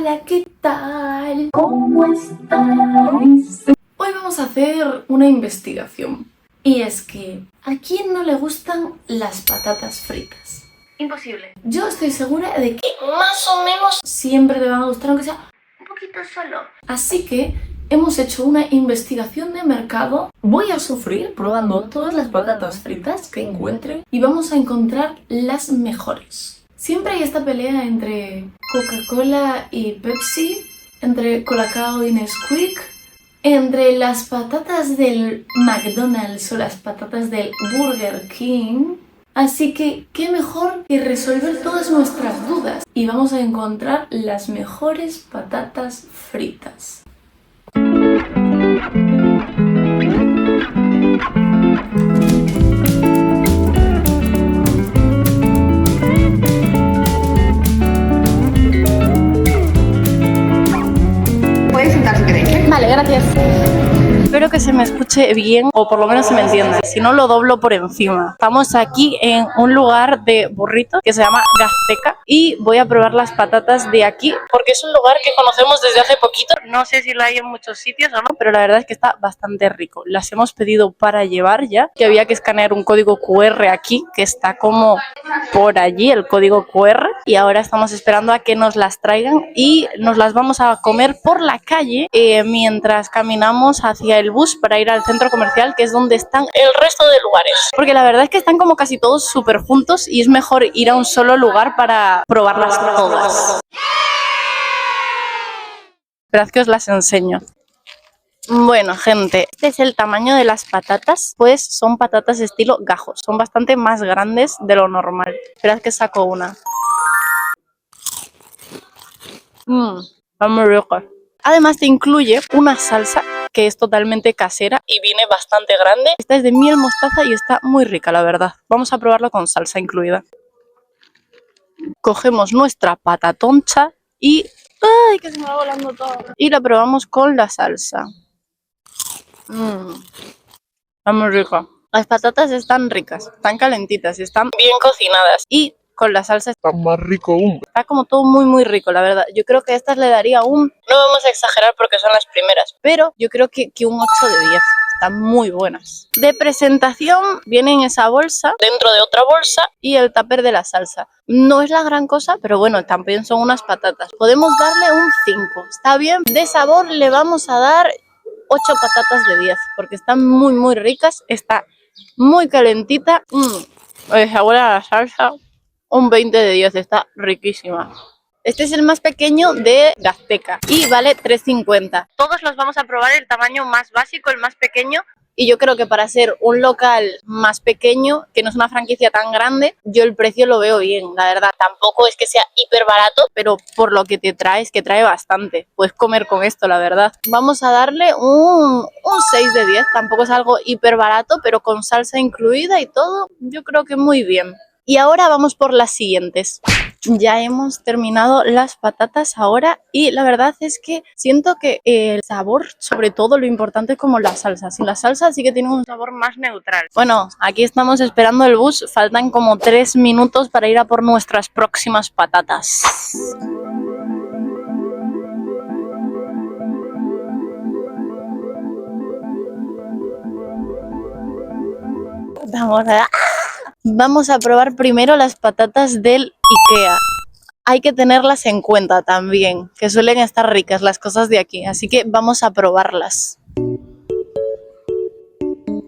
Hola, ¿qué tal? ¿Cómo estáis? Hoy vamos a hacer una investigación. Y es que, ¿a quién no le gustan las patatas fritas? Imposible. Yo estoy segura de que más o menos siempre te van a gustar, aunque sea un poquito solo. Así que hemos hecho una investigación de mercado. Voy a sufrir probando todas las patatas fritas que encuentre y vamos a encontrar las mejores. Siempre hay esta pelea entre Coca-Cola y Pepsi, entre Colacao y Nesquik, entre las patatas del McDonald's o las patatas del Burger King. Así que, ¿qué mejor que resolver todas nuestras dudas? Y vamos a encontrar las mejores patatas fritas. Puedes sentar si queréis. Vale, gracias. Espero que se me escuche bien o por lo menos se me entienda. Si no, lo doblo por encima. Estamos aquí en un lugar de burritos que se llama Gazteca y voy a probar las patatas de aquí porque es un lugar que conocemos desde hace poquito. No sé si lo hay en muchos sitios o no, pero la verdad es que está bastante rico. Las hemos pedido para llevar ya, que había que escanear un código QR aquí, que está como por allí, el código QR, y ahora estamos esperando a que nos las traigan y nos las vamos a comer por la calle mientras caminamos hacia el bus para ir al centro comercial, que es donde están el resto de lugares, porque la verdad es que están como casi todos súper juntos y es mejor ir a un solo lugar para probarlas todas. Esperad que os las enseño. Bueno, gente, este es el tamaño de las patatas, pues son patatas estilo gajos, son bastante más grandes de lo normal. Esperad que saco una. Está muy rico. Además te incluye una salsa que es totalmente casera y viene bastante grande. Esta es de miel mostaza y está muy rica, la verdad. Vamos a probarlo con salsa incluida. Cogemos nuestra patatoncha y... ¡ay, que se me va volando todo! Y la probamos con la salsa. Está muy rico. Las patatas están ricas, están calentitas, están bien cocinadas y con la salsa está más rico aún. Está como todo muy rico, la verdad. Yo creo que a estas le daría un... no vamos a exagerar porque son las primeras, pero yo creo que un 8 de 10. Están muy buenas. De presentación viene en esa bolsa, dentro de otra bolsa y el tupper de la salsa. No es la gran cosa, pero bueno, también son unas patatas. Podemos darle un 5. Está bien. De sabor le vamos a dar 8 patatas de 10 porque están muy ricas. Está muy calentita. El sabor a la salsa, un 20 de 10. Está riquísima. Este es el más pequeño de Gazteca y vale 3,50. Todos los vamos a probar el tamaño más básico, el más pequeño. Y yo creo que para ser un local más pequeño, que no es una franquicia tan grande, yo el precio lo veo bien, la verdad. Tampoco es que sea hiper barato, pero por lo que te trae, es que trae bastante. Puedes comer con esto, la verdad. Vamos a darle un 6 de 10. Tampoco es algo hiper barato, pero con salsa incluida y todo, yo creo que muy bien. Y ahora vamos por las siguientes. Ya hemos terminado las patatas ahora y la verdad es que siento que el sabor, sobre todo lo importante es como la salsa. Sin la salsa sí que tiene un sabor más neutral. Bueno, aquí estamos esperando el bus, faltan como 3 minutos para ir a por nuestras próximas patatas. Vamos a probar primero las patatas del IKEA. Hay que tenerlas en cuenta también, que suelen estar ricas las cosas de aquí, así que vamos a probarlas.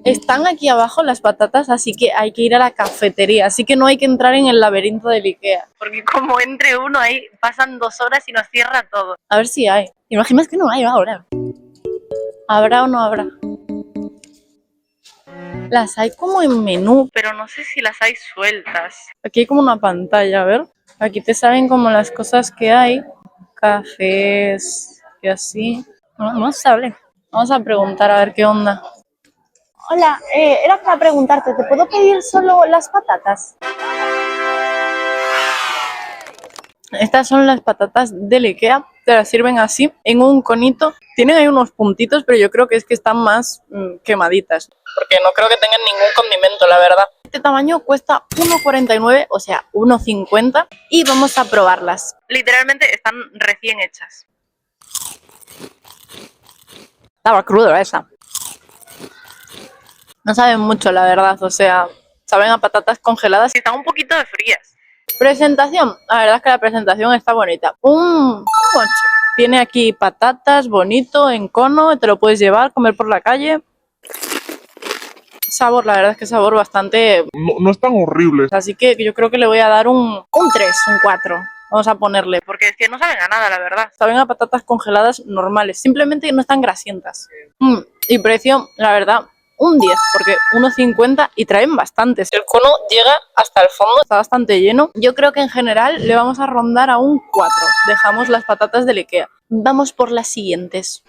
Están aquí abajo las patatas, así que hay que ir a la cafetería, así que no hay que entrar en el laberinto del IKEA, porque como entre uno ahí pasan 2 horas y nos cierra todo. A ver si hay. ¿Imaginas que no hay ahora? ¿Habrá o no habrá? Las hay como en menú, pero no sé si las hay sueltas. Aquí hay como una pantalla, a ver. Aquí te salen como las cosas que hay. Cafés y así. No sabe. Vamos a preguntar a ver qué onda. Hola, era para preguntarte, ¿te puedo pedir solo las patatas? Estas son las patatas del IKEA. te las sirven así, en un conito. Tienen ahí unos puntitos, pero yo creo que es que están más quemaditas. Porque no creo que tengan ningún condimento, la verdad. Este tamaño cuesta 1,49, o sea, 1,50. Y vamos a probarlas. Literalmente están recién hechas. Estaba cruda esa. No saben mucho, la verdad, o sea, saben a patatas congeladas y están un poquito de frías. Presentación, la verdad es que la presentación está bonita. Un mochi. Tiene aquí patatas, bonito, en cono, te lo puedes llevar, comer por la calle. Sabor, la verdad es que sabor bastante... No es tan horrible. Así que yo creo que le voy a dar un 3, un 4. Vamos a ponerle, porque es que no saben a nada, la verdad. Saben a patatas congeladas normales, simplemente no están grasientas. Y precio, la verdad, un 10, porque 1,50 y traen bastantes. El cono llega hasta el fondo, está bastante lleno. Yo creo que en general le vamos a rondar a un 4. Dejamos las patatas del IKEA. Vamos por las siguientes.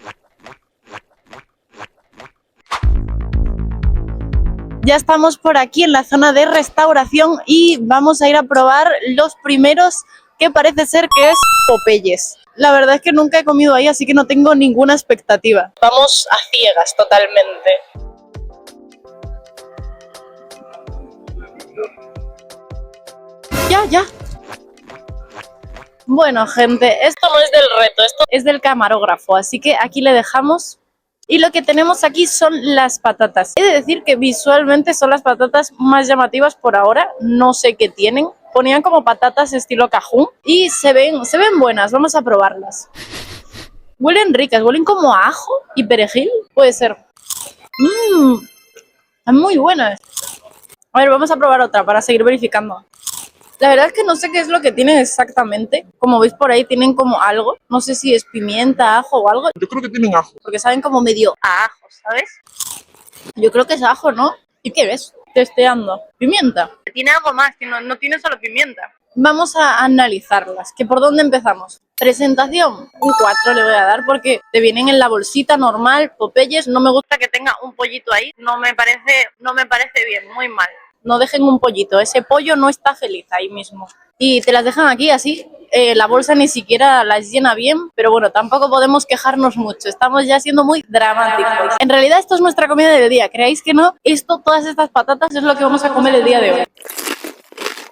Ya estamos por aquí en la zona de restauración y vamos a ir a probar los primeros, que parece ser que es Popeyes. La verdad es que nunca he comido ahí, así que no tengo ninguna expectativa. Vamos a ciegas totalmente. Ya. Bueno, gente, esto no es del reto, esto es del camarógrafo, así que aquí le dejamos. Y lo que tenemos aquí son las patatas. He de decir que visualmente son las patatas más llamativas por ahora. No sé qué tienen. Ponían como patatas estilo Cajún y se ven buenas. Vamos a probarlas. Huelen ricas, huelen como a ajo y perejil. Puede ser. Están muy buenas. A ver, vamos a probar otra para seguir verificando. La verdad es que no sé qué es lo que tienen exactamente. Como veis por ahí tienen como algo. No sé si es pimienta, ajo o algo. Yo creo que tienen ajo. Porque saben como medio a ajo, ¿sabes? Yo creo que es ajo, ¿no? ¿Y qué ves? Testeando. Pimienta. Tiene algo más, que no tiene solo pimienta. Vamos a analizarlas. ¿Que por dónde empezamos? Presentación. Un 4 le voy a dar porque te vienen en la bolsita normal. Popeyes. No me gusta que tenga un pollito ahí. No me parece bien, muy mal. No dejen un pollito, ese pollo no está feliz ahí mismo. Y te las dejan aquí así, la bolsa ni siquiera las llena bien, pero bueno, tampoco podemos quejarnos mucho, estamos ya siendo muy dramáticos. En realidad esto es nuestra comida del día, ¿creéis que no? Todas estas patatas es lo que vamos a comer el día de hoy.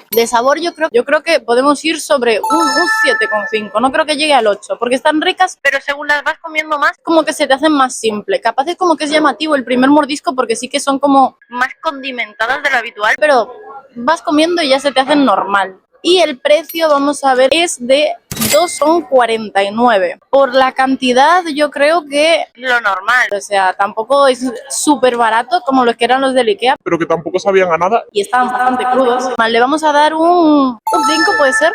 De sabor yo creo que podemos ir sobre un 7,5, no creo que llegue al 8, porque están ricas, pero según las vas comiendo más, como que se te hacen más simple. Capaz es como que es llamativo el primer mordisco, porque sí que son como más condimentadas de lo habitual, pero vas comiendo y ya se te hacen normal. Y el precio, vamos a ver, es de 2,49. Por la cantidad yo creo que lo normal, o sea, tampoco es súper barato como los que eran los del IKEA, Pero que tampoco sabían a nada. y estaban bastante crudos. Le vamos a dar un 5, ¿puede ser?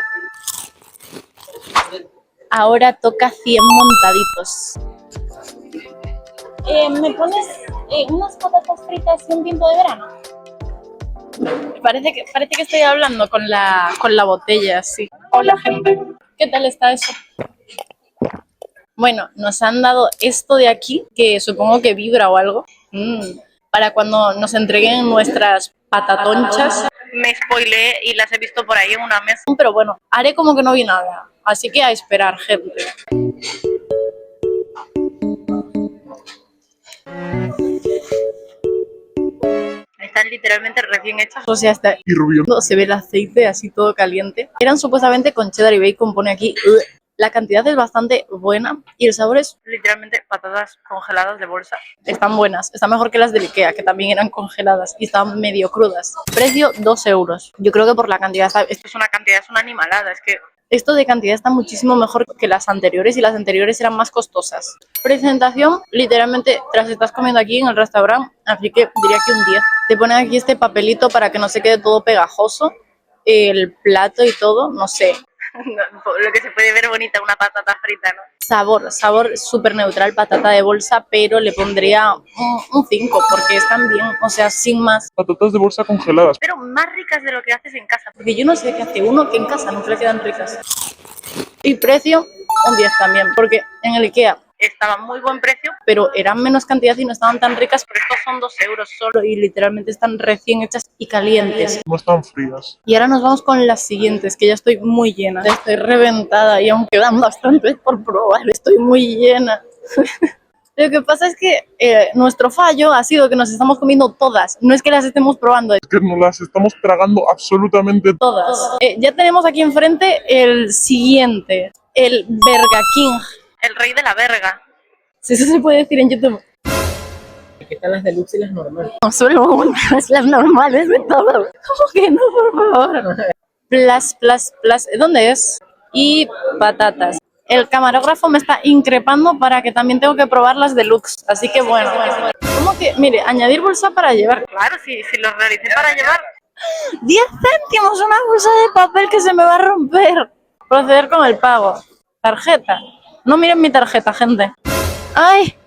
Ahora toca 100 montaditos. ¿Me pones unas patatas fritas y un tinto de verano? Parece que estoy hablando con la botella, sí. Hola, gente. ¿Qué tal está eso? Bueno, nos han dado esto de aquí, que supongo que vibra o algo, para cuando nos entreguen nuestras patatonchas. Me spoileé y las he visto por ahí en una mesa, pero bueno, haré como que no vi nada, así que a esperar, gente. Están literalmente recién hechas, o sea, está Hirviendo. se ve el aceite así todo caliente. Eran supuestamente con cheddar y bacon, pone aquí. La cantidad es bastante buena y el sabor es literalmente patatas congeladas de bolsa. Están buenas, están mejor que las del IKEA, que también eran congeladas y estaban medio crudas. Precio 2 euros. Yo creo que por la cantidad, esto es una cantidad, es una animalada, es que esto de cantidad está muchísimo mejor que las anteriores y las anteriores eran más costosas. Presentación, literalmente te las estás comiendo aquí en el restaurante, así que diría que un 10. Te ponen aquí este papelito para que no se quede todo pegajoso, el plato y todo, no sé. Lo que se puede ver bonita, una patata frita, ¿no? Sabor súper neutral, patata de bolsa, pero le pondría un 5 porque están bien, o sea, sin más. Patatas de bolsa congeladas. Pero más ricas de lo que haces en casa, porque yo no sé qué hace uno que en casa no le quedan ricas. Y precio, un 10 también, porque en el IKEA Estaba muy buen precio, pero eran menos cantidad y no estaban tan ricas, pero estos son 2 euros solo y literalmente están recién hechas y calientes. No están frías. Y ahora nos vamos con las siguientes, que ya estoy muy llena. Estoy reventada y aún quedan bastantes por probar. Estoy muy llena. Lo que pasa es que nuestro fallo ha sido que nos estamos comiendo todas. No es que las estemos probando, Es que nos las estamos tragando absolutamente todas. Ya tenemos aquí enfrente el siguiente, el Burger King. El rey de la verga. Si eso se puede decir en YouTube. Aquí están las deluxe y las normales. No, solo unas, las normales de todo. ¿Cómo que no, por favor? Plus. ¿Dónde es? Y patatas. El camarógrafo me está increpando para que también tengo que probar las deluxe. Así que bueno. ¿Cómo que? Mire, añadir bolsa para llevar. Claro, si lo realicé para llevar. 10 céntimos, una bolsa de papel que se me va a romper. Proceder con el pago. Tarjeta. No miren mi tarjeta, gente. ¡Ay!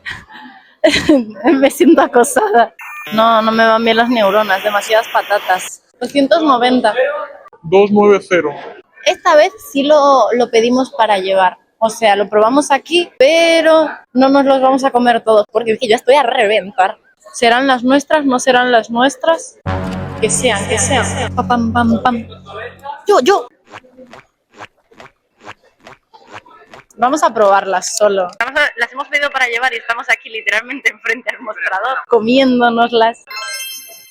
Me siento acosada. No me van bien las neuronas. Demasiadas patatas. 290. 290. Esta vez sí lo pedimos para llevar. O sea, lo probamos aquí, pero no nos los vamos a comer todos, porque es que ya estoy a reventar. ¿Serán las nuestras? ¿No serán las nuestras? Que sean. Pam, pam, pam. Yo. Vamos a probarlas solo. Las hemos pedido para llevar y estamos aquí literalmente enfrente al mostrador, comiéndonoslas.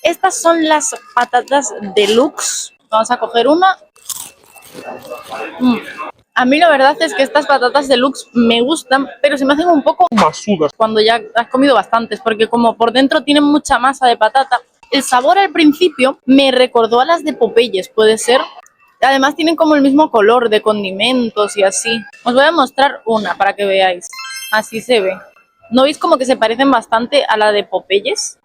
Estas son las patatas deluxe. Vamos a coger una. A mí la verdad es que estas patatas deluxe me gustan, pero se me hacen un poco Masudas. cuando ya has comido bastantes, porque como por dentro tienen mucha masa de patata, el sabor al principio me recordó a las de Popeyes, puede ser. Además tienen como el mismo color de condimentos y así. Os voy a mostrar una para que veáis. Así se ve. ¿No veis como que se parecen bastante a la de Popeyes?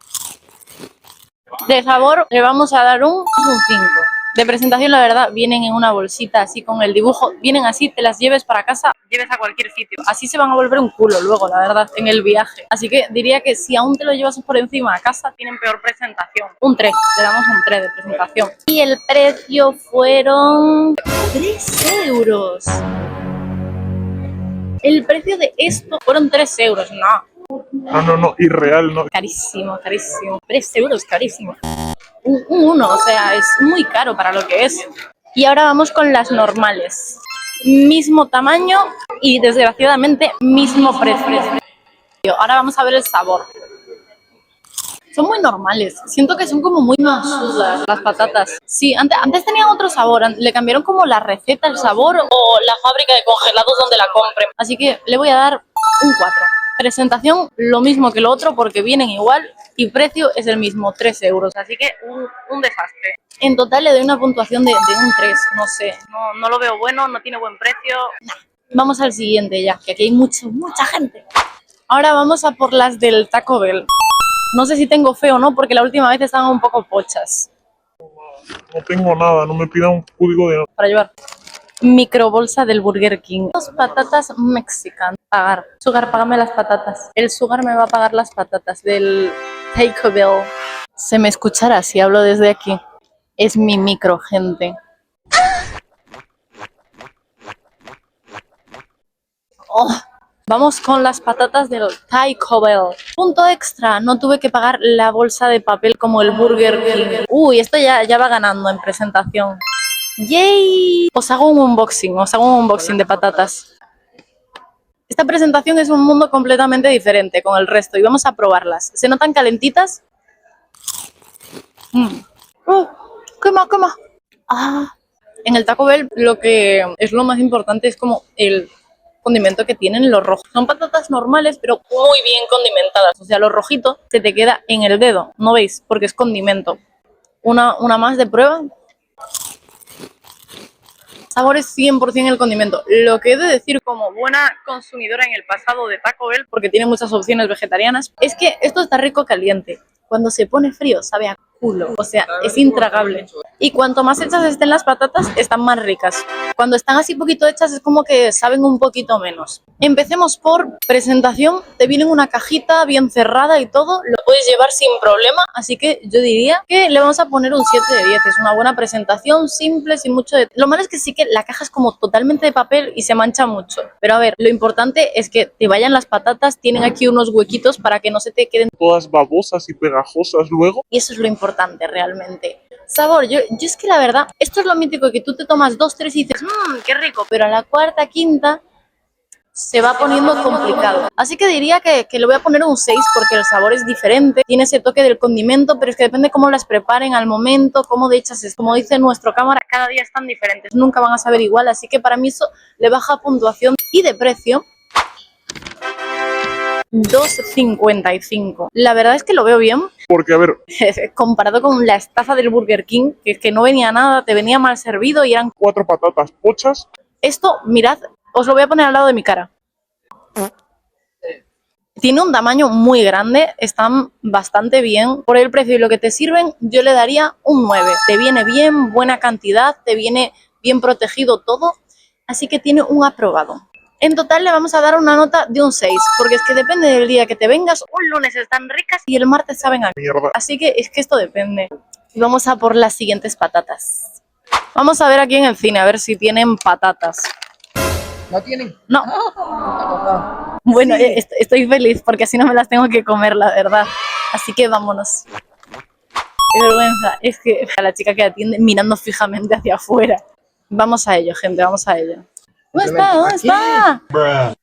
De sabor le vamos a dar un 5. De presentación, la verdad, vienen en una bolsita así con el dibujo. Vienen así, te las lleves para casa, lleves a cualquier sitio. Así se van a volver un culo luego, la verdad, en el viaje. Así que diría que si aún te lo llevas por encima a casa, tienen peor presentación. Un 3, le damos un 3 de presentación. Y el precio fueron 3 euros. El precio de esto fueron 3 euros, no. No, irreal, no. Carísimo. 3 euros, carísimo. Un 1, o sea, es muy caro para lo que es. Y ahora vamos con las normales. Mismo tamaño y desgraciadamente mismo precio. Ahora vamos a ver el sabor. Son muy normales. Siento que son como muy masudas las patatas. Sí, antes tenían otro sabor. Le cambiaron como la receta, el sabor o la fábrica de congelados donde la compren. Así que le voy a dar un 4. Presentación, lo mismo que lo otro porque vienen igual y precio es el mismo, 3 euros. Así que un desastre. En total le doy una puntuación de un 3, no sé. No lo veo bueno, no tiene buen precio. Nah. Vamos al siguiente ya, que aquí hay mucha gente. Ahora vamos a por las del Taco Bell. No sé si tengo fe o no porque la última vez estaban un poco pochas. No tengo nada, no me pidan un código de... Para llevar. Microbolsa del Burger King. Dos patatas mexicanas. Pagar. Sugar, págame las patatas. El Sugar me va a pagar las patatas del Taco Bell. Se me escuchará si hablo desde aquí. Es mi micro, gente. Oh, vamos con las patatas del Taco Bell. Punto extra, no tuve que pagar la bolsa de papel como el Burger King. Uy, esto ya va ganando en presentación. ¡Yay! Os hago un unboxing de patatas. Esta presentación es un mundo completamente diferente con el resto y vamos a probarlas. ¿Se notan calentitas? ¡Quema! En el Taco Bell lo que es lo más importante es como el condimento que tienen los rojos. Son patatas normales, pero muy bien condimentadas. O sea, lo rojito se te queda en el dedo, ¿no veis? Porque es condimento. Una más de prueba. Sabor es 100% el condimento. Lo que he de decir como buena consumidora en el pasado de Taco Bell, porque tiene muchas opciones vegetarianas, es que esto está rico caliente. Cuando se pone frío sabe a culo. O sea, es intragable. Y cuanto más hechas estén las patatas, están más ricas. Cuando están así poquito hechas es como que saben un poquito menos. Empecemos por presentación. Te viene en una cajita bien cerrada y todo. Lo puedes llevar sin problema. Así que yo diría que le vamos a poner un 7 de 10. Es una buena presentación, simple, sin mucho de... Lo malo es que sí que la caja es como totalmente de papel y se mancha mucho. Pero a ver, lo importante es que te vayan las patatas. Tienen aquí unos huequitos para que no se te queden Todas babosas y pegajosas luego. y eso es lo importante realmente. Sabor, yo es que la verdad, esto es lo mítico, que tú te tomas 2, 3 y dices, qué rico, pero a la cuarta, quinta se va poniendo complicado. Así que diría que le voy a poner un 6 porque el sabor es diferente, tiene ese toque del condimento, pero es que depende cómo las preparen al momento, cómo de hechas es. Como dice nuestro cámara, cada día están diferentes, nunca van a saber igual, así que para mí eso le baja puntuación. Y de precio, 2,55. La verdad es que lo veo bien. Porque, a ver, Comparado con la estafa del Burger King, que es que no venía nada, te venía mal servido y eran... 4 patatas pochas. Esto, mirad, os lo voy a poner al lado de mi cara. Tiene un tamaño muy grande, están bastante bien. Por el precio y lo que te sirven, yo le daría un 9. Te viene bien, buena cantidad, te viene bien protegido todo, así que tiene un aprobado. En total le vamos a dar una nota de un 6, porque es que depende del día que te vengas. Un lunes están ricas y el martes saben a Mierda. así que es que esto depende. Vamos a por las siguientes patatas. Vamos a ver aquí en el cine, a ver si tienen patatas. ¿No tienen? No. Ah, Bueno, estoy feliz porque así no me las tengo que comer, la verdad. Así que vámonos. Qué vergüenza. Es que a la chica que atiende mirando fijamente hacia afuera. Vamos a ello, gente, vamos a ello. ¿Dónde está? ¿Dónde está?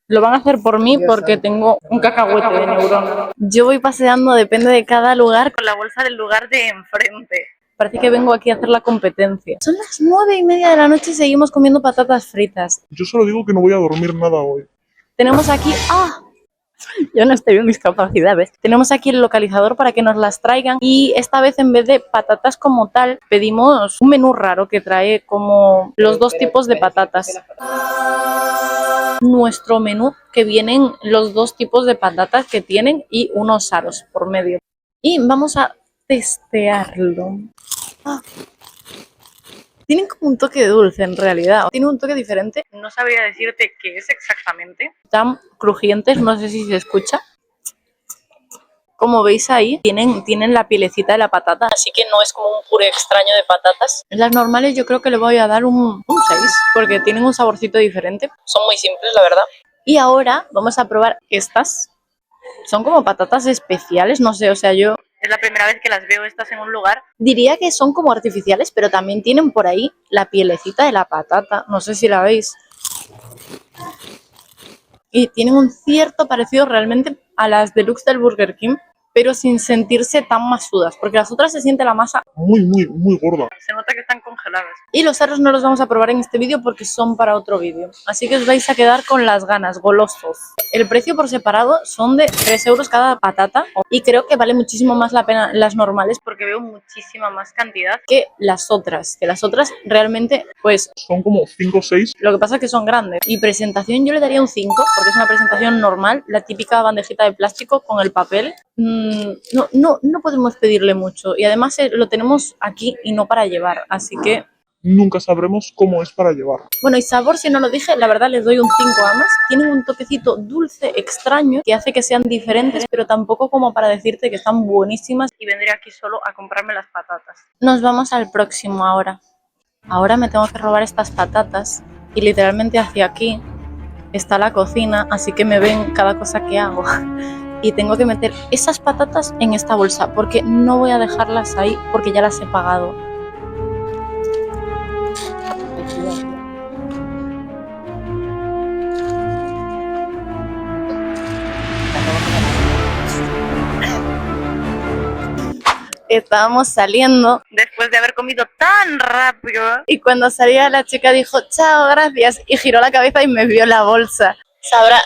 Lo van a hacer por mí porque tengo un cacahuete de neurona. Yo voy paseando, depende de cada lugar, con la bolsa del lugar de enfrente. Parece que vengo aquí a hacer la competencia. Son las 9:30 de la noche y seguimos comiendo patatas fritas. Yo solo digo que no voy a dormir nada hoy. Tenemos aquí... ¡Ah! Yo no estoy en mis capacidades. Tenemos aquí el localizador para que nos las traigan y esta vez en vez de patatas como tal, pedimos un menú raro que trae como los dos tipos de patatas. Nuestro menú que vienen los dos tipos de patatas que tienen y unos aros por medio. Y vamos a testearlo. Ah. Tienen como un toque dulce en realidad. Tiene un toque diferente. No sabría decirte qué es exactamente. Están crujientes, no sé si se escucha. Como veis ahí, tienen la pielecita de la patata, así que no es como un puré extraño de patatas. Las normales yo creo que le voy a dar un 6, porque tienen un saborcito diferente. Son muy simples, la verdad. Y ahora vamos a probar estas. Son como patatas especiales, no sé, o sea, yo... Es la primera vez que las veo estas en un lugar. Diría que son como artificiales, pero también tienen por ahí la pielecita de la patata. No sé si la veis. Y tienen un cierto parecido realmente a las deluxe del Burger King, pero sin sentirse tan masudas, porque las otras se siente la masa Muy, muy, muy gorda. se nota que están congeladas. Y los aros no los vamos a probar en este vídeo porque son para otro vídeo. Así que os vais a quedar con las ganas, golosos. El precio por separado son de 3 euros cada patata. Y creo que vale muchísimo más la pena las normales porque veo muchísima más cantidad que las otras. Que las otras realmente, pues... Son como 5 o 6. Lo que pasa es que son grandes. Y presentación yo le daría un 5 porque es una presentación normal. La típica bandejita de plástico con el papel. No podemos pedirle mucho y además lo tenemos aquí y no para llevar, así que... Nunca sabremos cómo es para llevar. Bueno, y sabor, si no lo dije, la verdad les doy un 5 a más. Tienen un toquecito dulce, extraño, que hace que sean diferentes, pero tampoco como para decirte que están buenísimas y vendré aquí solo a comprarme las patatas. Nos vamos al próximo ahora. Ahora me tengo que robar estas patatas y literalmente hacia aquí está la cocina, así que me ven cada cosa que hago. Y tengo que meter esas patatas en esta bolsa porque no voy a dejarlas ahí porque ya las he pagado. Estábamos saliendo después de haber comido tan rápido y cuando salía la chica dijo chao, gracias y giró la cabeza y me vio la bolsa.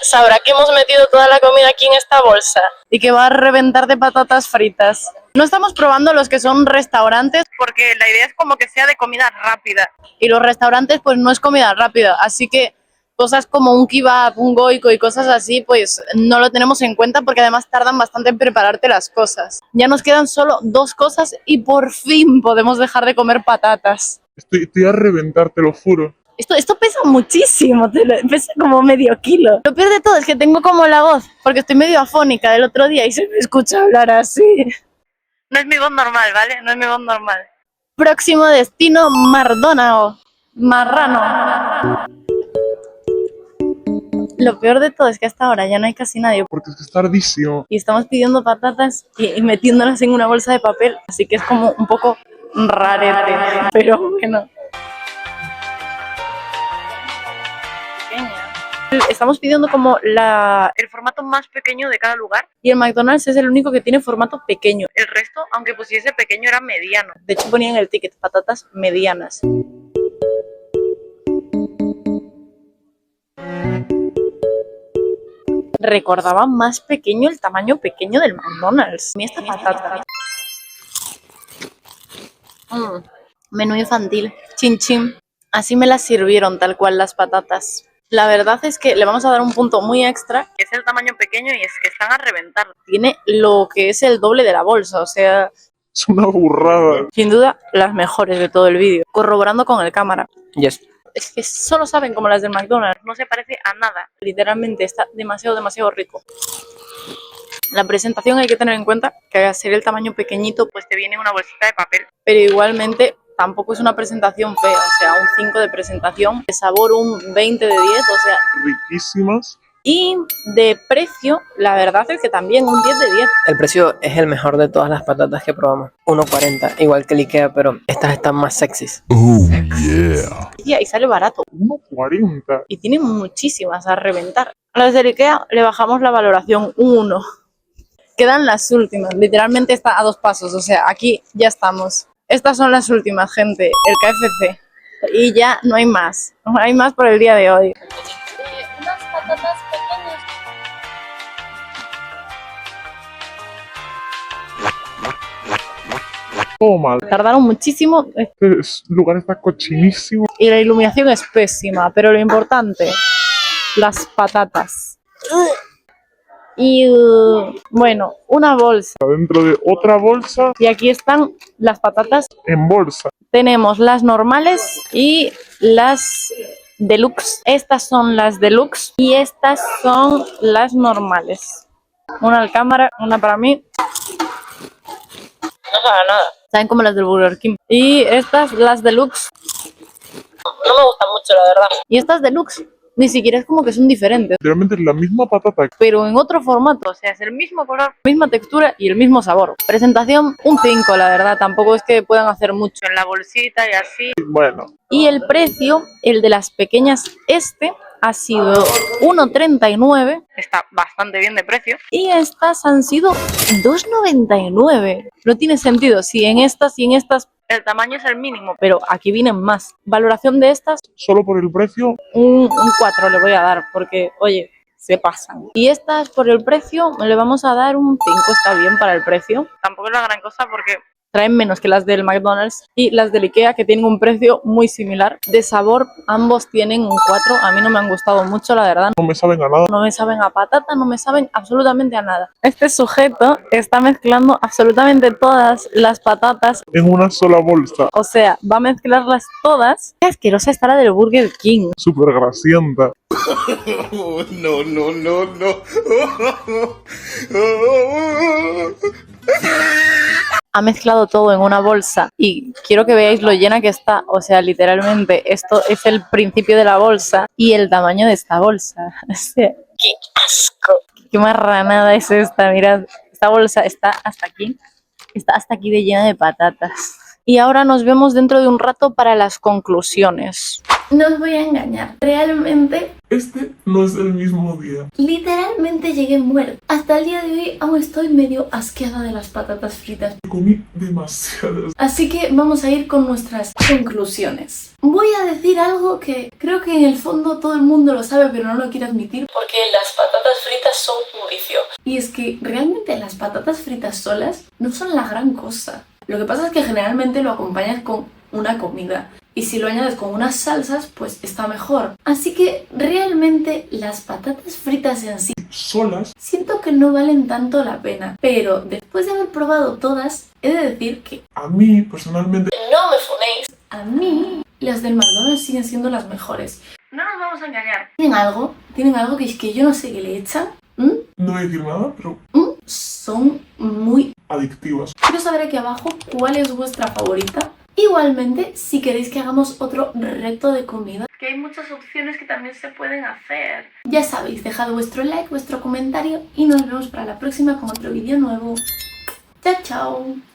Sabrá que hemos metido toda la comida aquí en esta bolsa y que va a reventar de patatas fritas. No estamos probando los que son restaurantes porque la idea es como que sea de comida rápida y los restaurantes pues no es comida rápida, así que Cosas como un kebab, un goiko y cosas así, pues no lo tenemos en cuenta porque además tardan bastante en prepararte las cosas. Ya nos quedan solo 2 cosas y por fin podemos dejar de comer patatas. Estoy a reventar, te lo juro. Esto pesa muchísimo, pesa como medio kilo. Lo peor de todo es que tengo como la voz, porque estoy medio afónica del otro día y se me escucha hablar así. No es mi voz normal, ¿vale? No es mi voz normal. Próximo destino, Mardonao. Marrano. Lo peor de todo es que hasta ahora ya no hay casi nadie. Porque es que es tardísimo. Y estamos pidiendo patatas y metiéndolas en una bolsa de papel. Así que es como un poco rarete. Pero bueno. Estamos pidiendo como el formato más pequeño de cada lugar y el McDonald's es el único que tiene formato pequeño. El resto, aunque pusiese pequeño, era mediano. De hecho ponía en el ticket patatas medianas. Recordaba más pequeño el tamaño pequeño del McDonald's. Mira esta patata. Menú infantil. Chin chin. Así me las sirvieron tal cual las patatas. La verdad es que le vamos a dar un punto muy extra, que es el tamaño pequeño y es que están a reventar. Tiene lo que es el doble de la bolsa, o sea... Es una burrada. Sin duda, las mejores de todo el vídeo. Corroborando con el cámara. Yes. Es que solo saben como las del McDonald's, no se parece a nada. Literalmente está demasiado rico. La presentación hay que tener en cuenta que al ser el tamaño pequeñito, pues te viene una bolsita de papel. Pero igualmente... tampoco es una presentación fea, o sea, un 5 de presentación, de sabor un 20 de 10, o sea... Riquísimas. Y de precio, la verdad es que también un 10 de 10. El precio es el mejor de todas las patatas que probamos. 1.40, igual que el Ikea, pero estas están más sexys. Oh, yeah. Y sale barato. 1.40. Y tiene muchísimas a reventar. A las del Ikea le bajamos la valoración un 1. Quedan las últimas, literalmente está a 2 pasos, o sea, aquí ya estamos. Estas son las últimas, gente, el KFC. Y ya no hay más. No hay más por el día de hoy. Unas patatas pequeñas. Todo mal. Tardaron muchísimo Este lugar está cochinísimo. y la iluminación es pésima, pero lo importante, las patatas. Y bueno, una bolsa. Dentro de otra bolsa Y aquí están las patatas. en bolsa. Tenemos las normales y las deluxe. Estas son las deluxe y estas son las normales. Una al cámara, una para mí. No sabe nada. Saben como las del Burger King. Y estas, las deluxe. No me gustan mucho, la verdad. Y estas deluxe ni siquiera es como que son diferentes, Literalmente es la misma patata. pero en otro formato, o sea, es el mismo color, misma textura y el mismo sabor. Presentación, un 5, la verdad, tampoco es que puedan hacer mucho en la bolsita y así. Bueno, Y el precio, el de las pequeñas, ha sido 1,39, está bastante bien de precio, y estas han sido 2,99. No tiene sentido, si en estas el tamaño es el mínimo, pero aquí vienen más. Valoración de estas, solo por el precio, un 4 le voy a dar, porque, oye, se pasan. Y estas, por el precio, le vamos a dar un 5, está bien para el precio. Tampoco es la gran cosa porque traen menos que las del McDonald's y las del Ikea, que tienen un precio muy similar. De sabor, ambos tienen un 4. A mí no me han gustado mucho, la verdad. no me saben a nada. No me saben a patata, no me saben absolutamente a nada. Este sujeto está mezclando absolutamente todas las patatas. En una sola bolsa. O sea, va a mezclarlas todas. Qué asquerosa está la del Burger King. Súper grasienta. Oh, no, no, no, no. Ha mezclado todo en una bolsa y quiero que veáis lo llena que está. O sea, literalmente, esto es el principio de la bolsa y el tamaño de esta bolsa. O sea, ¡qué asco! ¡Qué marranada es esta! Mirad, esta bolsa está hasta aquí. Está hasta aquí de llena de patatas. Y ahora nos vemos dentro de un rato para las conclusiones. No os voy a engañar, realmente, Este no es el mismo día. literalmente llegué muerta. Hasta el día de hoy aún estoy medio asqueada de las patatas fritas. Comí demasiadas. Así que vamos a ir con nuestras conclusiones. Voy a decir algo que creo que en el fondo todo el mundo lo sabe, pero no lo quiere admitir, porque las patatas fritas son un vicio. Y es que realmente las patatas fritas solas no son la gran cosa. Lo que pasa es que generalmente lo acompañas con una comida. Y si lo añades con unas salsas, pues está mejor. Así que realmente las patatas fritas en sí Solas, siento que no valen tanto la pena. Pero después de haber probado todas, he de decir que a mí personalmente, no me funéis. A mí, las del McDonald's siguen siendo las mejores. No nos vamos a engañar. Tienen algo que es que yo no sé qué le echan. no voy a decir nada, pero Son muy... adictivas. Quiero saber aquí abajo cuál es vuestra favorita. Igualmente, si queréis que hagamos otro reto de comida, que hay muchas opciones que también se pueden hacer. Ya sabéis, dejad vuestro like, vuestro comentario y nos vemos para la próxima con otro vídeo nuevo. ¡Chao, chao!